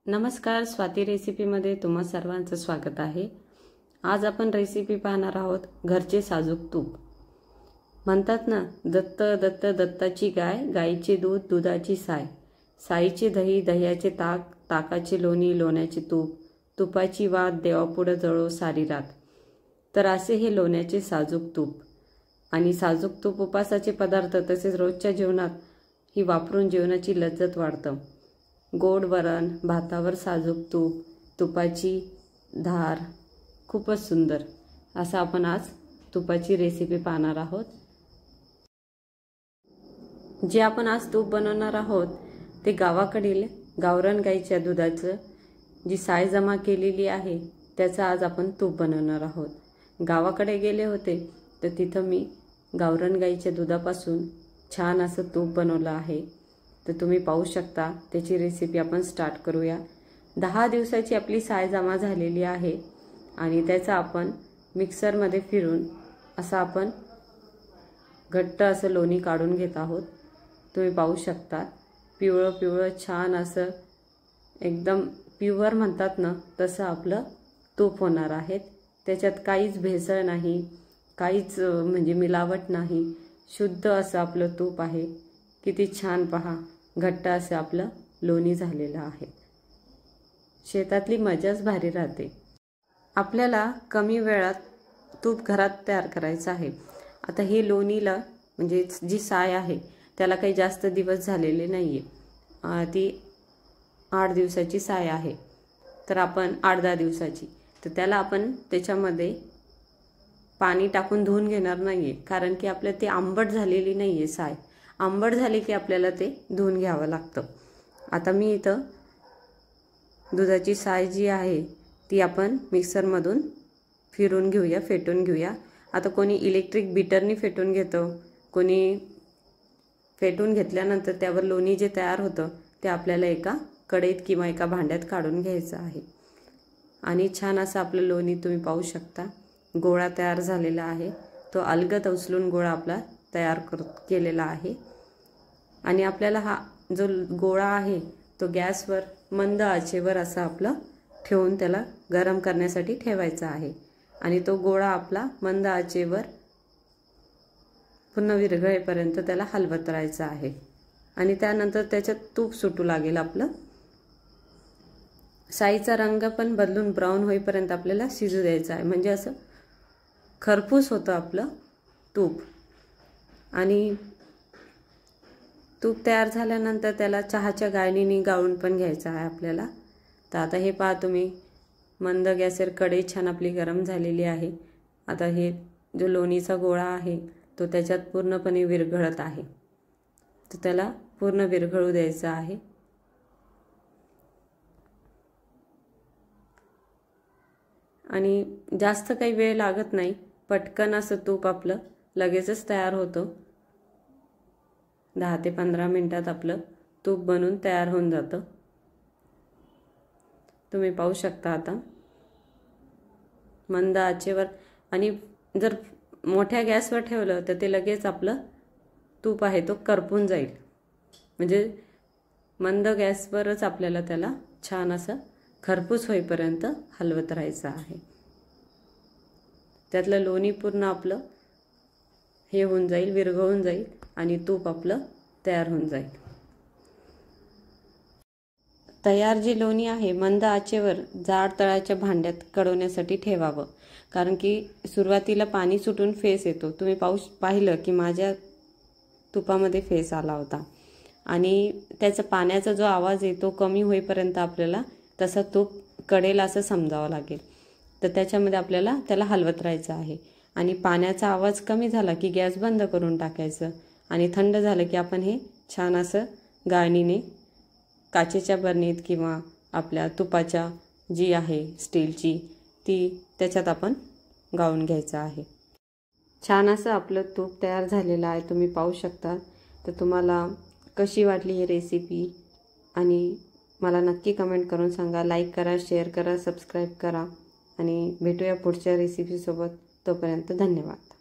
नमस्कार, स्वाती रेसिपीमध्ये तुम्हा सर्वांचं स्वागत आहे। आज आपण रेसिपी पाहणार आहोत घरचे साजूक तूप। म्हणतात ना, दत्त दत्त दत्ताची गाय, गाईचे दूध दुधाची साय, साईचे दही दह्याचे ताक, ताकाची लोणी लोण्याचे तूप, तुपाची वात देवापुढे जळो सारी रात। तर असे हे लोण्याचे साजूक तूप आणि साजूक तूप उपासाचे पदार्थ तसेच रोजच्या जेवणात ही वापरून जेवणाची लज्जत वाढतं। गोड वरण, भातावर साजूक तूप, तुपाची धार, खूपच सुंदर असं आपण आज तुपाची रेसिपी पाहणार आहोत। जे आपण आज तूप बनवणार आहोत ते गावाकडील गावरान गाईच्या दुधाचं जी साय जमा केलेली आहे त्याचं आज आपण तूप बनवणार आहोत। गावाकडे गेले होते तर तिथं मी गावरान गाईच्या दुधापासून छान असं तूप बनवलं आहे। तर तुम्ही पाहू शकता, त्याची रेसिपी आपण स्टार्ट करूया। 10 दिवसाची आपली साय जमा झालेली आहे आणि त्याचा आपण मिक्सरमध्ये फिरून असं आपण घट्ट असं लोणी काढून घेत आहोत। तुम्ही पाहू शकता, पिवळं पिवळं छान असं एकदम प्युअर म्हणतात ना तसं आपलं तूप होणार आहे। त्याच्यात काहीच भेसळ नाही, काहीच म्हणजे मिलावट नाही, शुद्ध असं आपलं तूप आहे। किती छान पहा, घट्ट असं आपलं लोणी झालेलं आहे। शेतातली मजाच भारी राहते। आपल्याला कमी वेळात तूप घरात तयार करायचं आहे। आता हे लोणीला म्हणजे जी साय आहे त्याला काही जास्त दिवस झालेले नाहीये, ती 8 दिवसाची साय आहे। तर आपण 8-10 दिवसाची, तर त्याला आपण त्याच्यामध्ये पाणी टाकून धुवून घेणार नाहीये, कारण की आपल्या ते आंबट झालेली नाहीये साय। आंबट झाली की आपल्याला ते धुवून घ्यावं लागतं। आता मी इथं दुधाची साय जी आहे ती आपण मिक्सरमधून फिरून घेऊया, फेटून घेऊया। आता कोणी इलेक्ट्रिक बीटरनी फेटून घेतं, कोणी फेटून घेतल्यानंतर त्यावर लोणी जे तयार होतं ते आपल्याला एका कढईत किंवा एका भांड्यात काढून घ्यायचं आहे। आणि छान असं आपलं लोणी तुम्ही पाहू शकता, गोळा तयार झालेला आहे। तो अलगद उचलून गोळा आपला तयार केलेला आहे। आणि आपल्याला हा जो गोळा आहे तो गॅसवर मंद आचेवर असं आपलं ठेवून त्याला गरम करण्यासाठी ठेवायचा आहे। आणि तो गोळा आपला मंद आचेवर पूर्ण विरघळेपर्यंत त्याला हलवत राहायचं आहे। आणि त्यानंतर त्याच्यात तूप सुटू लागेल। आपलं साईचा रंग पण बदलून ब्राऊन होईपर्यंत आपल्याला शिजू द्यायचं आहे, म्हणजे असं खरपूस होतं आपलं तूप। आणि तूप तयार झाल्यानंतर त्याला चहाच्या गाळणीने गाळून पण घ्यायचं आहे आपल्याला। तर आता हे पहा तुम्ही, मंद गॅसवर कढई छान आपली गरम झालेली आहे। आता हे जो लोणीचा गोळा आहे तो त्याच्यात पूर्णपणे विरघळत आहे, तर त्याला पूर्ण विरघळू द्यायचं आहे। आणि जास्त काही वेळ लागत नाही, पटकन असं तूप आपलं लगेचच तयार होतं। 10 ते 15 मिनिटात आपलं तूप बनून तयार होऊन जातं। तुम्ही पाहू शकता आता मंद आचेवर। आणि जर मोठ्या गॅसवर ठेवलं तर ते लगेच आपलं तूप आहे तो करपून जाईल, म्हणजे मंद गॅसवरच आपल्याला त्याला छान असं खरपूस होईपर्यंत हलवत राहायचं आहे। त्यातलं लोणी पूर्ण आपलं हे होऊन जाईल, विरघळून जाईल आणि तूप आपलं तयार होऊन जाईल। तयार जी लोणी आहे मंद आचेवर जाड तळाच्या भांड्यात कढवण्यासाठी ठेवावं, कारण की सुरुवातीला पाणी सुटून फेस येतो। तुम्ही पाहिलं की माझ्या तुपामध्ये फेस आला होता। आणि त्याचा पाण्याचा जो आवाज आहे तो कमी होईपर्यंत आपल्याला तसं तूप कढेल असं समजावं लागेल। तर त्याच्यामध्ये आपल्याला त्याला हलवत राहायचं आहे। आणि पाण्याचा आवाज कमी झाला की गॅस बंद करून टाकायचं आणि थंड झालं की आपण हे छान असं गाळणीने काचेच्या बरणीत किंवा आपल्या तुपाच्या जी आहे स्टीलची ती त्याच्यात आपण गाळून घ्यायचं आहे। छान असं आपलं तूप तयार झालेलं आहे, तुम्ही पाहू शकता। तर तुम्हाला कशी वाटली ही रेसिपी आणि मला नक्की कमेंट करून सांगा। लाईक करा, शेअर करा, सबस्क्राईब करा आणि भेटूया पुढच्या रेसिपीसोबत। तोपर्यंत धन्यवाद।